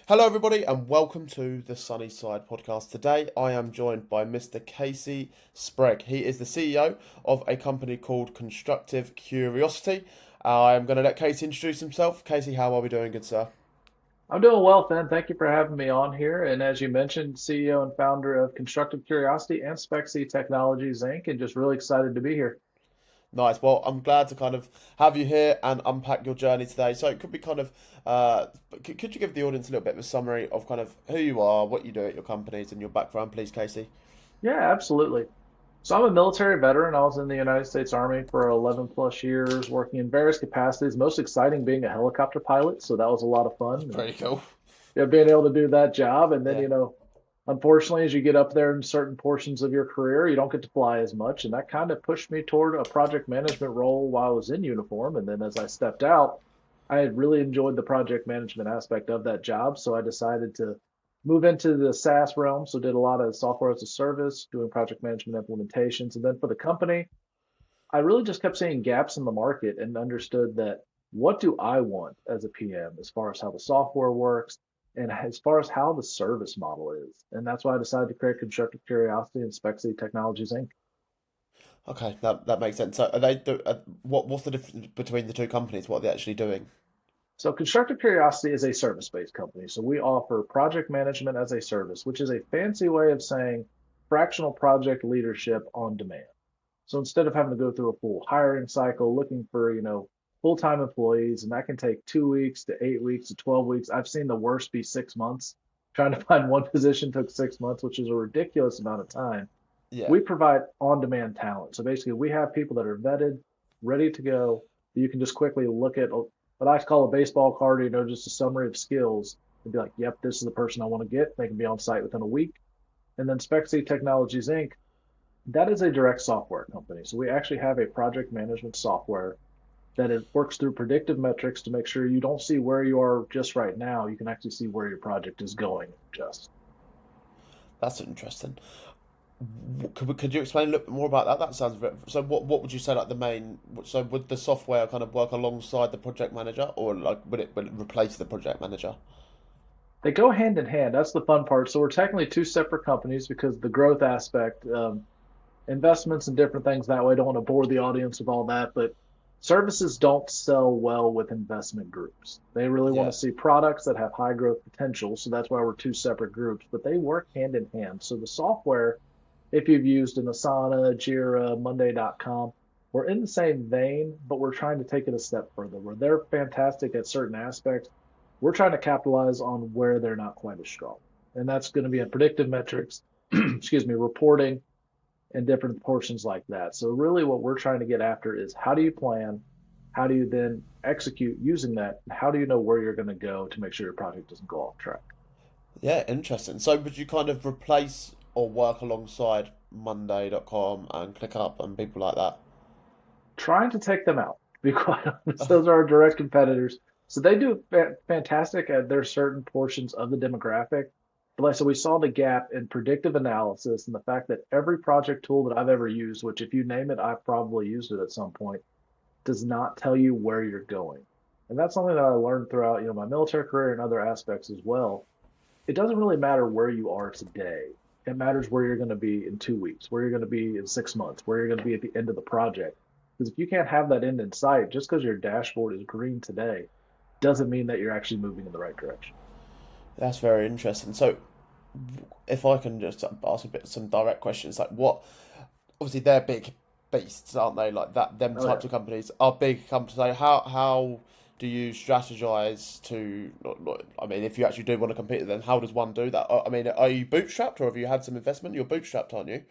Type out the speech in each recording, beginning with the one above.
Hello, everybody, and welcome to the Sunny Side podcast. Today, I am joined by Mr. Casey Sprague. He is the CEO of a company called Constructive Curiosity. I'm going to let Casey introduce himself. Casey, how are we doing, good sir? I'm doing well, Finn. Thank you for having me on here. And as you mentioned, CEO and founder of Constructive Curiosity and Spec Technologies Inc. And just really excited to be here. Nice. Well, I'm glad to kind of have you here and unpack your journey today. So it could be kind of, could you give the audience a little bit of a summary of kind of who you are, what you do at your companies, and your background, please, Casey? Yeah, absolutely. So I'm a military veteran. I was in the United States Army for 11 plus years, working in various capacities. Most exciting being a helicopter pilot. So that was a lot of fun. That's And pretty cool. yeah, being able to do that job. And then, Yeah. unfortunately, as you get up there in certain portions of your career, you don't get to fly as much. And that kind of pushed me toward a project management role while I was in uniform. And then as I stepped out, I had really enjoyed the project management aspect of that job. So I decided to move into the SaaS realm. So did a lot of software as a service, doing project management implementations. And then for the company, I really just kept seeing gaps in the market and understood that what do I want as a PM as far as how the software works and as far as how the service model is. And that's why I decided to create Constructive Curiosity and Spec Technologies Inc. Okay, that makes sense. So, what's the difference between the two companies? What are they actually doing? So Constructive Curiosity is a service-based company. So we offer project management as a service, which is a fancy way of saying fractional project leadership on demand. So instead of having to go through a full hiring cycle, looking for, full-time employees, and that can take 2 weeks to 8 weeks to 12 weeks. I've seen the worst be 6 months. Trying to find one position took 6 months, which is a ridiculous amount of time. Yeah. We provide on-demand talent. So basically, we have people that are vetted, ready to go. That you can just quickly look at what I call a baseball card, just a summary of skills, and be like, yep, this is the person I want to get. They can be on site within a week. And then Spec Technologies Inc. That is a direct software company. So we actually have a project management software that it works through predictive metrics to make sure you don't see where you are just right now. You can actually see where your project is going just. That's interesting. Could you explain a little bit more about that? That sounds very, so. What would you say like the main? So would the software kind of work alongside the project manager, or like would it replace the project manager? They go hand in hand. That's the fun part. So we're technically two separate companies because the growth aspect, investments and different things that way. I don't want to bore the audience with all that, but services don't sell well with investment groups. They really want Yeah. to see products that have high growth potential. So that's why we're two separate groups, but they work hand in hand. So the software, if you've used an Asana, Jira, Monday.com, we're in the same vein, but we're trying to take it a step further. Where they're fantastic at certain aspects, we're trying to capitalize on where they're not quite as strong. And that's going to be in predictive metrics, excuse me, reporting, and different portions like that. So really what we're trying to get after is how do you plan? How do you then execute using that? How do you know where you're going to go to make sure your project doesn't go off track? Yeah, interesting. So would you kind of replace or work alongside Monday.com and ClickUp and people like that? Trying to take them out, to be quite honest. Those are our direct competitors. So they do fantastic at their certain portions of the demographic. But like I said, we saw the gap in predictive analysis and the fact that every project tool that I've ever used, which if you name it, I've probably used it at some point, does not tell you where you're going. And that's something that I learned throughout, my military career and other aspects as well. It doesn't really matter where you are today. It matters where you're going to be in 2 weeks, where you're going to be in 6 months, where you're going to be at the end of the project. Because if you can't have that end in sight, just because your dashboard is green today, doesn't mean that you're actually moving in the right direction. That's very interesting. So if I can just ask a bit some direct questions, like what? Obviously, they're big beasts, aren't they? Like that, them Oh yeah. types of companies are big companies. So how do you strategize to? I mean, if you actually do want to compete, then how does one do that? I mean, are you bootstrapped or have you had some investment? You're bootstrapped, aren't you?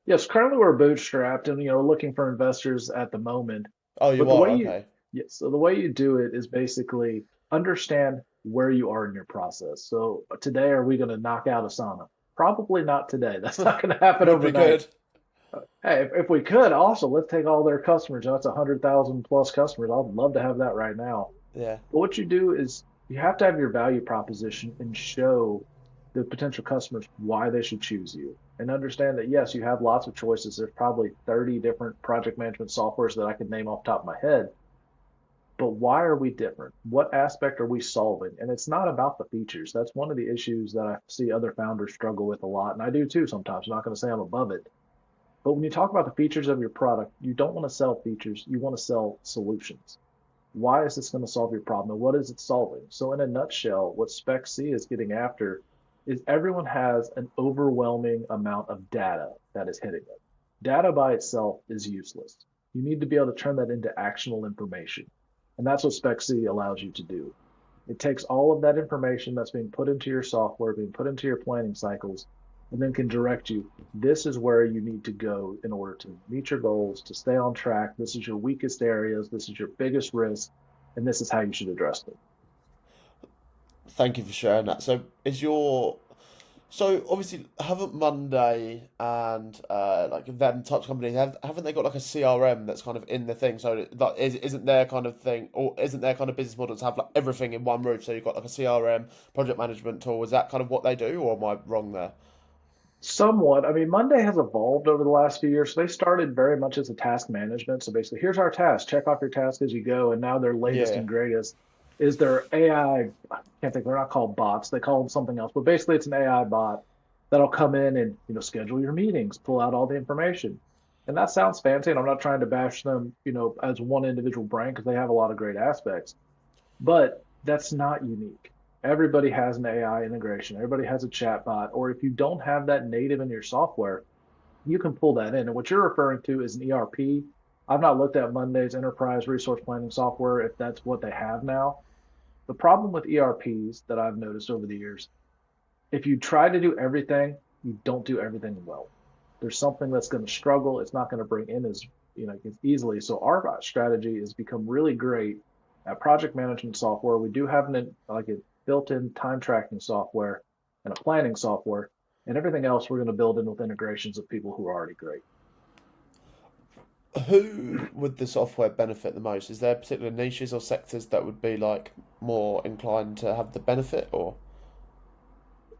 Yes, currently we're bootstrapped and looking for investors at the moment. Oh, But you the way are. you Okay. yes, so the way you do it is basically understand where you are in your process. So today, are we going to knock out Asana? Probably not today. That's not going to happen Would be overnight. good. Hey, if we could also, let's take all their customers. That's 100,000 plus customers. I'd love to have that right now. Yeah. But what you do is you have to have your value proposition and show the potential customers why they should choose you. And understand that yes, you have lots of choices. There's probably 30 different project management softwares that I could name off the top of my head. but why are we different? What aspect are we solving? And it's not about the features. That's one of the issues that I see other founders struggle with a lot. And I do too sometimes. I'm not going to say I'm above it. But when you talk about the features of your product, you don't want to sell features, you want to sell solutions. Why is this going to solve your problem and what is it solving? So, in a nutshell, what Spec C is getting after is everyone has an overwhelming amount of data that is hitting them. Data by itself is useless. You need to be able to turn that into actionable information. And that's what Spec C allows you to do. It takes all of that information that's being put into your software, being put into your planning cycles, and then can direct you. This is where you need to go in order to meet your goals, to stay on track. This is your weakest areas. This is your biggest risk, and this is how you should address them. Thank you for sharing that. So obviously haven't Monday and like them types of companies haven't they got like a CRM that's kind of in the thing? So like isn't their kind of thing or isn't their kind of business model to have like everything in one roof? So you've got like a CRM project management tool. Is that kind of what they do, or am I wrong there? Somewhat. I mean, Monday has evolved over the last few years. So they started very much as a task management. So basically, here's our task. Check off your task as you go. And now their latest Yeah. and greatest is their AI. Can't think. They're not called bots. They call them something else. But basically, it's an AI bot that'll come in and schedule your meetings, pull out all the information. And that sounds fancy. And I'm not trying to bash them, as one individual brand because they have a lot of great aspects. But that's not unique. Everybody has an AI integration. Everybody has a chatbot. Or if you don't have that native in your software, you can pull that in. And what you're referring to is an ERP. I've not looked at Monday's enterprise resource planning software if that's what they have now. The problem with ERPs that I've noticed over the years, if you try to do everything, you don't do everything well. There's something that's going to struggle. It's not going to bring in as as easily. So our strategy has become really great at project management software. We do have like a built-in time tracking software and a planning software, and everything else we're going to build in with integrations of people who are already great. Who would the software benefit the most? Is there particular niches or sectors that would be like more inclined to have the benefit, or?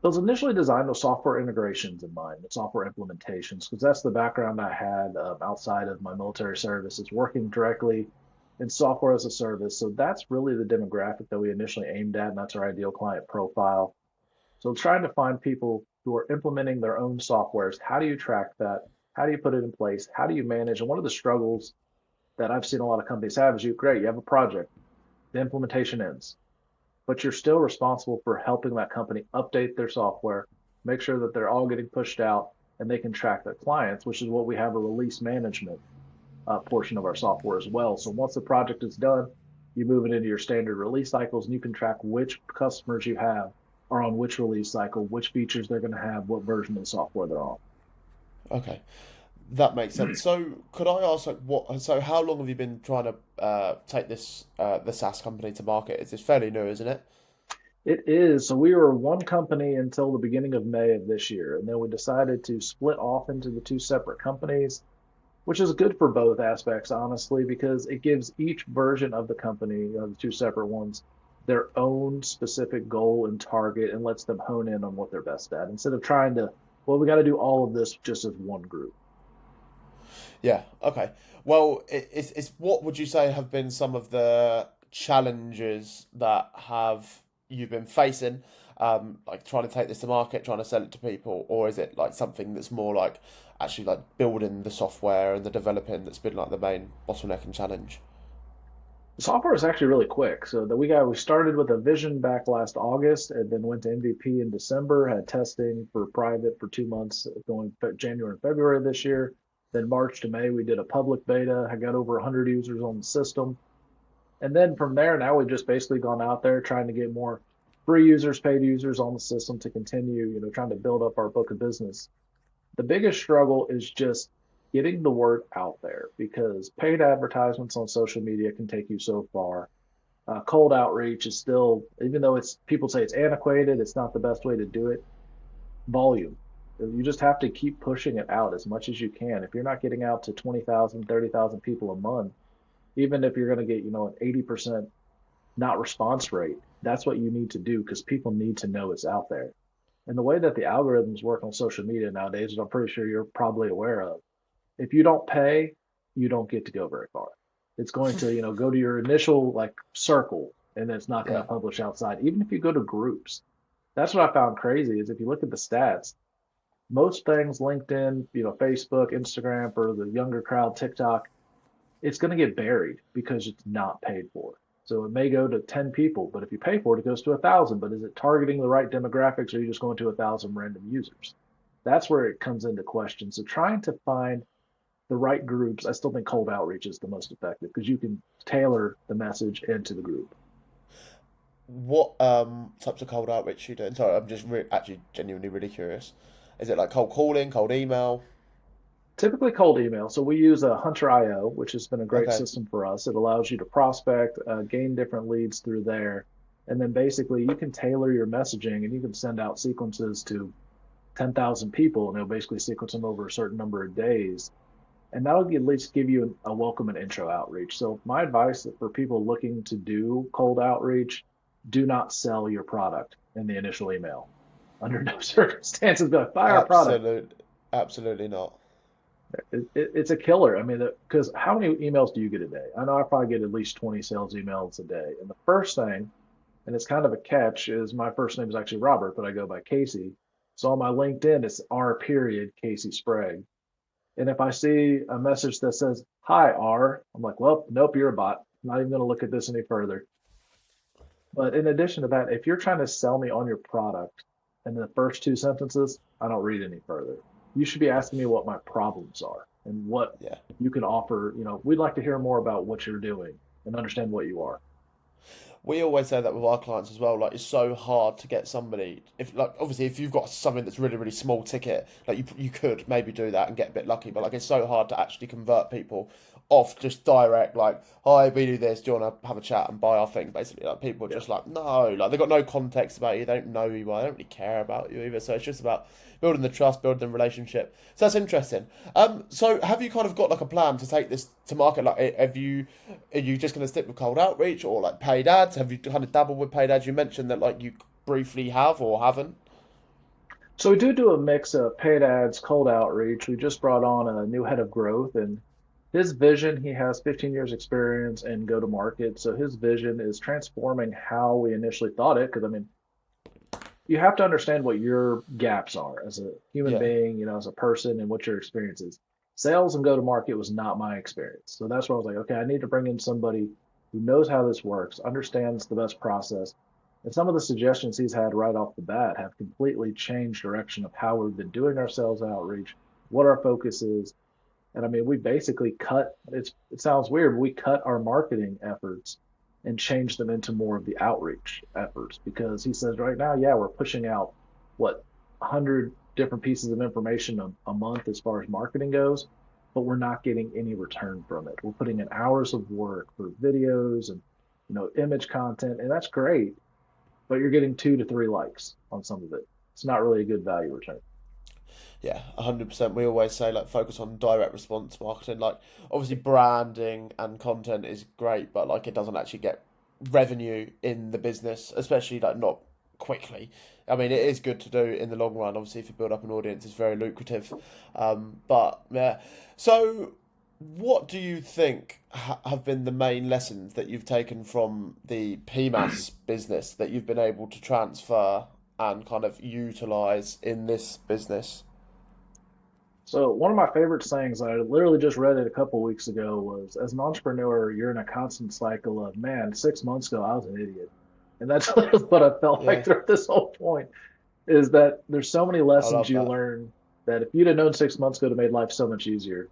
It was initially designed with software integrations in mind, and software implementations, because that's the background I had outside of my military service, is working directly in software as a service. So that's really the demographic that we initially aimed at, and that's our ideal client profile. So trying to find people who are implementing their own softwares. How do you track that? How do you put it in place? How do you manage? And one of the struggles that I've seen a lot of companies have is great, you have a project, the implementation ends, but you're still responsible for helping that company update their software, make sure that they're all getting pushed out and they can track their clients, which is what we have a release management portion of our software as well. So once the project is done, you move it into your standard release cycles and you can track which customers you have are on which release cycle, which features they're going to have, what version of the software they're on. Okay. That makes sense. So, could I ask, like, what? So, how long have you been trying to take this the SaaS company to market? It's fairly new, isn't it? It is. So we were one company until the beginning of May of this year, and then we decided to split off into the two separate companies, which is good for both aspects, honestly, because it gives each version of the company, the two separate ones, their own specific goal and target and lets them hone in on what they're best at instead of trying to, well, we got to do all of this just as one group. Yeah. Okay. Well, it's what would you say have been some of the challenges that have you been facing, like trying to take this to market, trying to sell it to people, or is it like something that's more like actually like building the software and the developing that's been like the main bottleneck and challenge? The software is actually really quick. So that we started with a vision back last August and then went to MVP in December, had testing for private for 2 months going January and February this year. Then March to May, we did a public beta. I got over 100 users on the system. And then from there, now we've just basically gone out there trying to get more free users, paid users on the system to continue, trying to build up our book of business. The biggest struggle is just getting the word out there because paid advertisements on social media can take you so far. Cold outreach is still, even though it's people say it's antiquated, it's not the best way to do it. Volume. You just have to keep pushing it out as much as you can. If you're not getting out to 20,000, 30,000 people a month, even if you're going to get, an 80% not response rate, that's what you need to do because people need to know it's out there. And the way that the algorithms work on social media nowadays, which I'm pretty sure you're probably aware of, if you don't pay, you don't get to go very far. It's going to, go to your initial like circle and it's not going Yeah. to publish outside. Even if you go to groups, that's what I found crazy is if you look at the stats, most things, LinkedIn, Facebook, Instagram for the younger crowd, TikTok, it's going to get buried because it's not paid for. So it may go to 10 people, but if you pay for it, it goes to 1,000. But is it targeting the right demographics or are you just going to 1,000 random users? That's where it comes into question. So trying to find the right groups, I still think cold outreach is the most effective because you can tailor the message into the group. What types of cold outreach are you doing? Sorry, I'm just actually genuinely really curious. Is it like cold calling, cold email? Typically cold email. So we use a Hunter IO, which has been a great Okay. system for us. It allows you to prospect, gain different leads through there. And then basically you can tailor your messaging and you can send out sequences to 10,000 people and it'll basically sequence them over a certain number of days. And that'll at least give you a welcome and intro outreach. So my advice for people looking to do cold outreach, do not sell your product in the initial email. Under no circumstances, be like, buy our product. Absolutely not. It's a killer. I mean, because how many emails do you get a day? I know I probably get at least 20 sales emails a day. And the first thing, and it's kind of a catch, is my first name is actually Robert, but I go by Casey. So on my LinkedIn, it's R period Casey Sprague. And if I see a message that says, hi, R, I'm like, well, nope, you're a bot. I'm not even going to look at this any further. But in addition to that, if you're trying to sell me on your product in the first two sentences, I don't read any further. You should be asking me what my problems are and what Yeah. you can offer. We'd like to hear more about what you're doing and understand what you are. We always say that with our clients as well. Like it's so hard to get somebody. If like obviously if you've got something that's really really small ticket, like you could maybe do that and get a bit lucky. But like it's so hard to actually convert people off just direct. Like hi, we do this. Do you want to have a chat and buy our thing? Basically, like people are Yeah. just like no. Like they've got no context about you. They don't know who you are. They don't really care about you either. So it's just about building the trust, building the relationship. So that's interesting. So have you kind of got like a plan to take this to market? Like, are you just going to stick with cold outreach or like paid ads? Have you kind of dabbled with paid ads? You mentioned that like you briefly have or haven't. So we do a mix of paid ads, cold outreach. We just brought on a new head of growth and his vision, he has 15 years experience in go to market. So his vision is transforming how we initially thought it. Because I mean, you have to understand what your gaps are as a human Yeah, being, as a person, and what your experience is. Sales and go to market was not my experience. So that's why I was like, okay, I need to bring in somebody who knows how this works, understands the best process. And some of the suggestions he's had right off the bat have completely changed direction of how we've been doing our sales outreach, what our focus is. And I mean, we basically it sounds weird, but we cut our marketing efforts and changed them into more of the outreach efforts because he says right now, yeah, we're pushing out what 100 different pieces of information a month as far as marketing goes, but we're not getting any return from it. We're putting in hours of work for videos and image content, and that's great, but you're getting 2 to 3 likes on some of it. It's not really a good value return. yeah, 100%. We always say like focus on direct response marketing. Like obviously branding and content is great, but like it doesn't actually get revenue in the business, especially like not quickly. I mean, it is good to do in the long run. Obviously, if you build up an audience, it's very lucrative. But yeah, so what do you think have been the main lessons that you've taken from the PMAS business that you've been able to transfer and kind of utilize in this business? So one of my favorite sayings, I literally just read it a couple weeks ago, was as an entrepreneur, you're in a constant cycle of, man, 6 months ago, I was an idiot. And that's what I felt like Yeah, throughout this whole point is that there's so many I lessons love you that. learn that if you'd have known 6 months ago, it would have made life so much easier.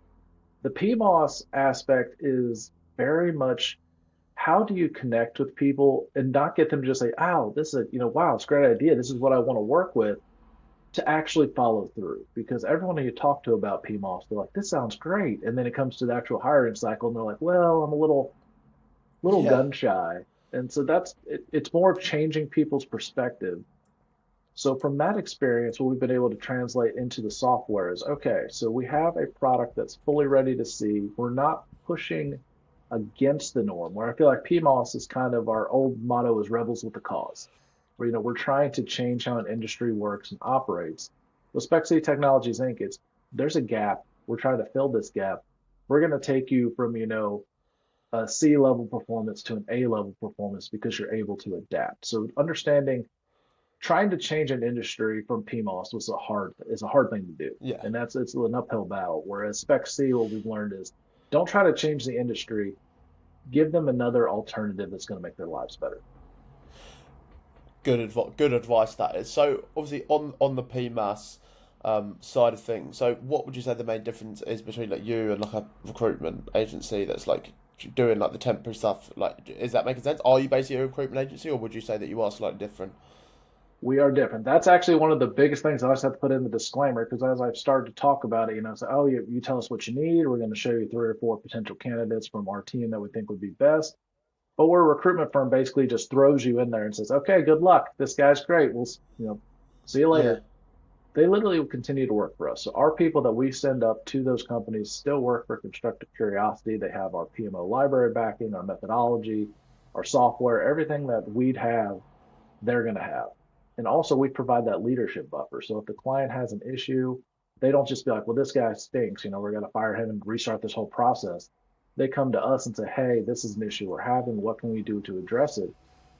The PMOS aspect is very much how do you connect with people and not get them to just say, oh, this is wow, it's a great idea. This is what I want to work with to actually follow through because everyone you talk to about PMOS, they're like, this sounds great. And then it comes to the actual hiring cycle and they're like, well, I'm a little Yeah, gun shy. And so it's more of changing people's perspective. So from that experience, what we've been able to translate into the software is okay, so we have a product that's fully ready to see. We're not pushing against the norm, where I feel like PMOS is kind of our old motto is rebels with the cause, where we're trying to change how an industry works and operates. With Spec City Technologies Inc., there's a gap. We're trying to fill this gap. We're going to take you from, a C level performance to an A level performance because you're able to adapt. So understanding trying to change an industry from PMOS is a hard thing to do. Yeah. And it's an uphill battle. Whereas Spec C, what we've learned is don't try to change the industry, give them another alternative that's going to make their lives better. Good advice that is. So obviously on the PMAS side of things. So what would you say the main difference is between like you and like a recruitment agency that's like doing like the temporary stuff? Like, is that making sense? Are you basically a recruitment agency, or would you say that you are slightly different? We are different. That's actually one of the biggest things I always have to put in the disclaimer because as I've started to talk about it, say, oh, you tell us what you need. We're going to show you 3 or 4 potential candidates from our team that we think would be best. But we're a recruitment firm basically just throws you in there and says, okay, good luck. This guy's great. We'll see you Yeah. later. They literally will continue to work for us. So our people that we send up to those companies still work for Constructive Curiosity. They have our PMO library backing, our methodology, our software, everything that we'd have, they're going to have. And also we provide that leadership buffer. So if the client has an issue, they don't just be like, well, this guy stinks, we're going to fire him and restart this whole process. They come to us and say, hey, this is an issue we're having. What can we do to address it?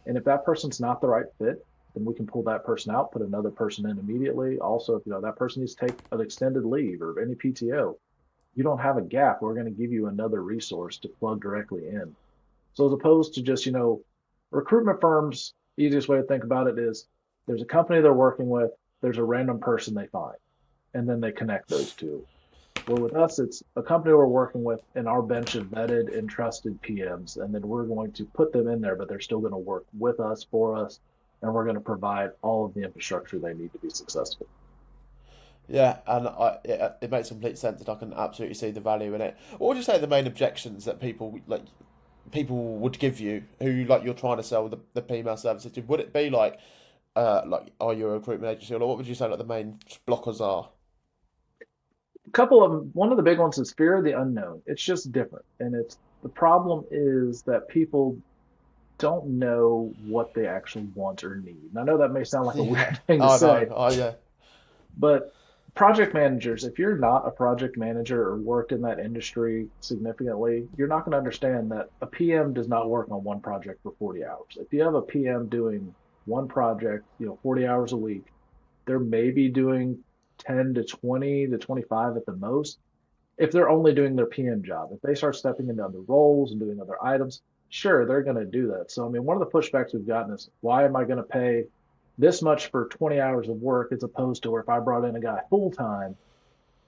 And if that person's not the right fit, then we can pull that person out, put another person in immediately. Also, if that person needs to take an extended leave or any PTO, you don't have a gap. We're going to give you another resource to plug directly in. So as opposed to just, recruitment firms, easiest way to think about it is there's a company they're working with, there's a random person they find, and then they connect those two. Where with us, it's a company we're working with in our bench of vetted and trusted PMs, and then we're going to put them in there, but they're still going to work with us, for us, and we're going to provide all of the infrastructure they need to be successful. Yeah, and it makes complete sense, and I can absolutely see the value in it. What would you say are the main objections that people would give you who like you're trying to sell the PMAS services to? Would it be like are you a recruitment agency, or what would you say like the main blockers are? A couple of them, one of the big ones is fear of the unknown. It's just different. And the problem is that people don't know what they actually want or need. And I know that may sound like a Yeah, weird thing to I know. say, Oh yeah, but project managers, if you're not a project manager or worked in that industry significantly, you're not going to understand that a PM does not work on one project for 40 hours. If you have a PM doing one project, 40 hours a week, they're maybe doing 10 to 20 to 25 at the most if they're only doing their PM job. If they start stepping into other roles and doing other items, sure, they're going to do that. So, I mean, one of the pushbacks we've gotten is why am I going to pay this much for 20 hours of work as opposed to where if I brought in a guy full time,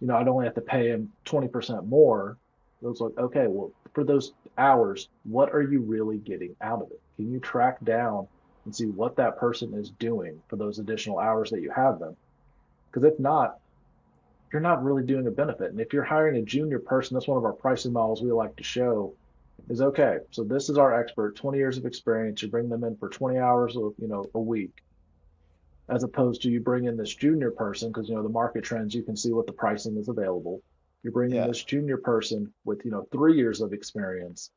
I'd only have to pay him 20% more. It was like, okay, well, for those hours, what are you really getting out of it? Can you track down and see what that person is doing for those additional hours that you have them? Because if not, you're not really doing a benefit. And if you're hiring a junior person, that's one of our pricing models we like to show is okay. So this is our expert, 20 years of experience. You bring them in for 20 hours of, a week, as opposed to you bring in this junior person because, the market trends, you can see what the pricing is available. You bring in yeah, this junior person with, 3 years of experience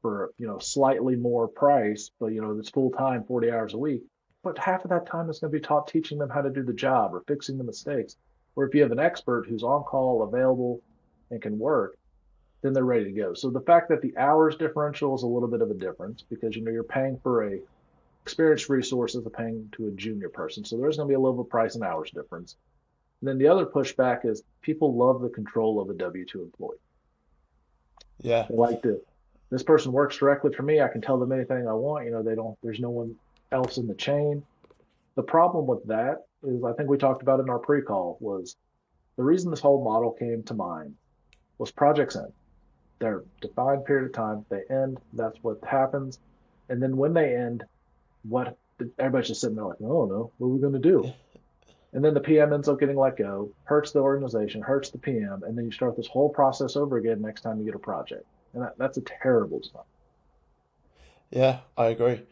for, slightly more price, but, it's full time, 40 hours a week. But half of that time is going to be taught teaching them how to do the job or fixing the mistakes. Or if you have an expert who's on call, available, and can work, then they're ready to go. So the fact that the hours differential is a little bit of a difference because you're paying for a experienced resource as paying to a junior person. So there's going to be a little bit of price and hours difference. And then the other pushback is people love the control of a W-2 employee. yeah, They like to, this person works directly for me. I can tell them anything I want. They don't, there's no one else in the chain. The problem with that is I think we talked about in our pre-call was the reason this whole model came to mind was projects end. They're a defined period of time. They end. That's what happens. And then when they end, what everybody's just sitting there like, oh no, what are we going to do? And then the PM ends up getting let go, hurts the organization, hurts the PM, and then you start this whole process over again next time you get a project. And that's a terrible design. yeah. I agree.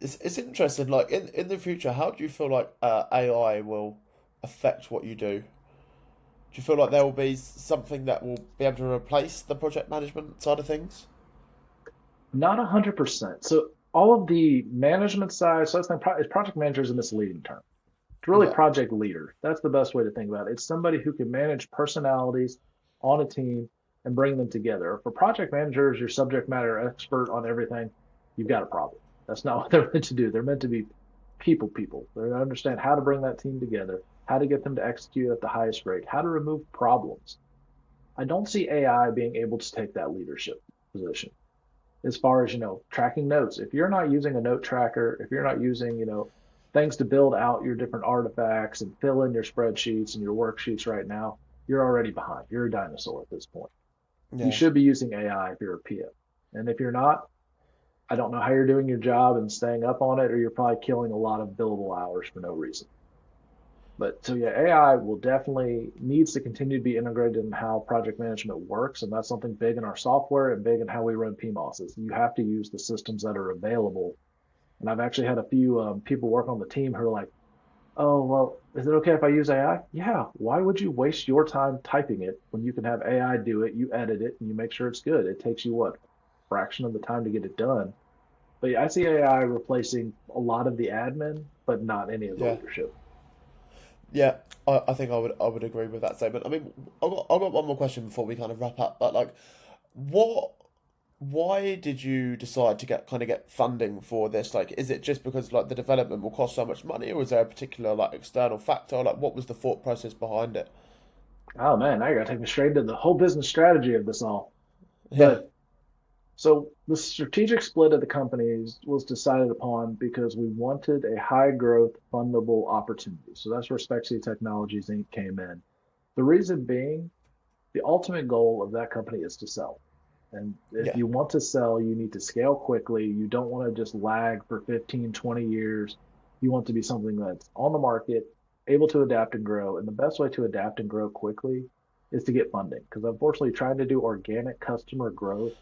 It's interesting. Like in the future, how do you feel like AI will affect what you do? Do you feel like there will be something that will be able to replace the project management side of things? Not 100%. So all of the management side, so that's project manager is a misleading term. It's really Yeah, project leader. That's the best way to think about it. It's somebody who can manage personalities on a team and bring them together. For project managers, your subject matter expert on everything, you've got a problem. That's not what they're meant to do. They're meant to be people. They understand how to bring that team together, how to get them to execute at the highest rate, how to remove problems. I don't see AI being able to take that leadership position as far as, tracking notes. If you're not using a note tracker, if you're not using, things to build out your different artifacts and fill in your spreadsheets and your worksheets right now, you're already behind. You're a dinosaur at this point. You Yeah. should be using AI if you're a PM. And if you're not, I don't know how you're doing your job and staying up on it, or you're probably killing a lot of billable hours for no reason. But so yeah, AI will definitely needs to continue to be integrated in how project management works, and that's something big in our software and big in how we run PMOSs. You have to use the systems that are available. And I've actually had a few people work on the team who are like, "Oh, well, is it okay if I use AI?" Yeah. Why would you waste your time typing it when you can have AI do it? You edit it and you make sure it's good. It takes you what, a fraction of the time to get it done. But yeah, I see AI replacing a lot of the admin, but not any of the Yeah. leadership. Yeah, I think I would agree with that statement. I mean, I got one more question before we kind of wrap up. But like, what why did you decide to get funding for this? Like, is it just because like the development will cost so much money, or is there a particular like external factor? Like, what was the thought process behind it? Oh man, now you gotta take me straight into the whole business strategy of this all. Yeah, But so the strategic split of the companies was decided upon because we wanted a high growth fundable opportunity. So that's where Spexy Technologies Inc. came in. The reason being, the ultimate goal of that company is to sell. And if yeah, you want to sell, you need to scale quickly. You don't want to just lag for 15, 20 years. You want to be something that's on the market, able to adapt and grow. And the best way to adapt and grow quickly is to get funding. Because unfortunately, trying to do organic customer growth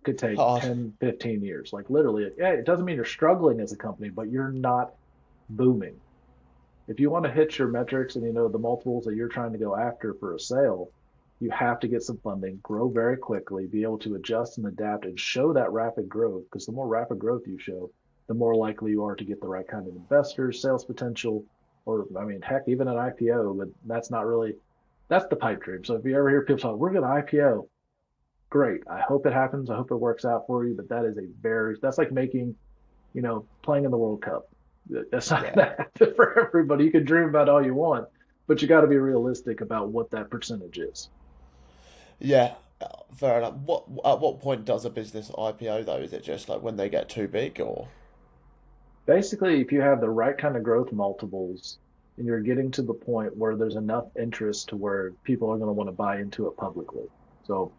could take hard. 10, 15 years. Like literally, yeah, it doesn't mean you're struggling as a company, but you're not booming. If you want to hit your metrics and the multiples that you're trying to go after for a sale, you have to get some funding, grow very quickly, be able to adjust and adapt and show that rapid growth. Because the more rapid growth you show, the more likely you are to get the right kind of investors, sales potential, or I mean, heck, even an IPO. But that's not really that's the pipe dream. So if you ever hear people talk, we're going to IPO, great. I hope it happens. I hope it works out for you. But that's like making, playing in the World Cup. That's not Yeah, going to happen for everybody. You can dream about all you want, but you got to be realistic about what that percentage is. yeah. Fair enough. At what point does a business IPO though? Is it just like when they get too big, or? Basically, if you have the right kind of growth multiples and you're getting to the point where there's enough interest to where people are going to want to buy into it publicly. So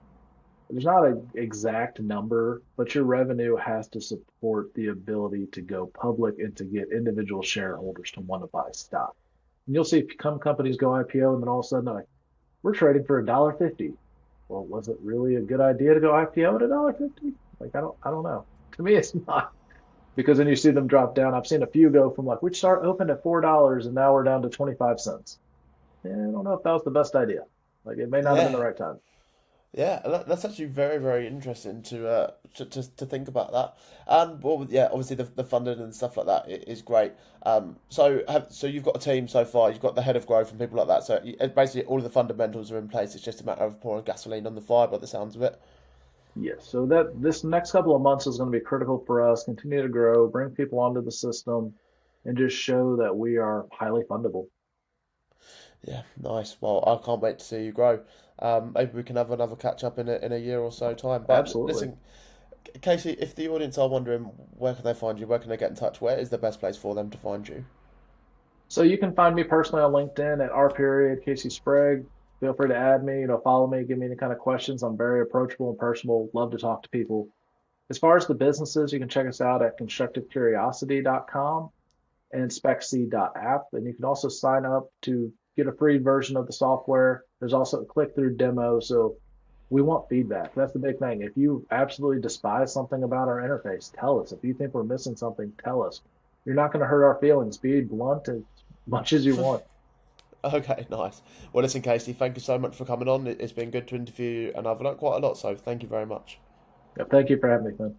there's not an exact number, but your revenue has to support the ability to go public and to get individual shareholders to want to buy stock. And you'll see some companies go IPO and then all of a sudden they're like, we're trading for $1.50. Well, was it really a good idea to go IPO at $1.50? Like I don't know. To me, it's not because then you see them drop down. I've seen a few go from like we start open at $4 and now we're down to 25 cents. Yeah, I don't know if that was the best idea. Like it may not have been the Yeah, right time. yeah, that's actually very, very interesting to think about that. And well, yeah, obviously the funding and stuff like that is great. So you've got a team so far. You've got the head of growth and people like that. So basically all of the fundamentals are in place. It's just a matter of pouring gasoline on the fire, by the sounds of it. Yes, so that this next couple of months is going to be critical for us. Continue to grow, bring people onto the system, and just show that we are highly fundable. Yeah, nice. Well, I can't wait to see you grow. Maybe we can have another catch up in a year or so time. But Absolutely. listen, Casey, if the audience are wondering where can they find you, where can they get in touch, where is the best place for them to find you? So you can find me personally on LinkedIn at R period Casey Sprague. Feel free to add me, follow me, give me any kind of questions. I'm very approachable and personable. Love to talk to people. As far as the businesses, you can check us out at constructivecuriosity.com and spec.c.app. And you can also sign up to get a free version of the software. There's also a click through demo. So we want feedback. That's the big thing. If you absolutely despise something about our interface, tell us. If you think we're missing something, tell us. You're not going to hurt our feelings. Be blunt as much as you want. Okay, nice. Well, listen, Casey, thank you so much for coming on. It's been good to interview you, and I've learned quite a lot, so thank you very much. Yeah, thank you for having me, man.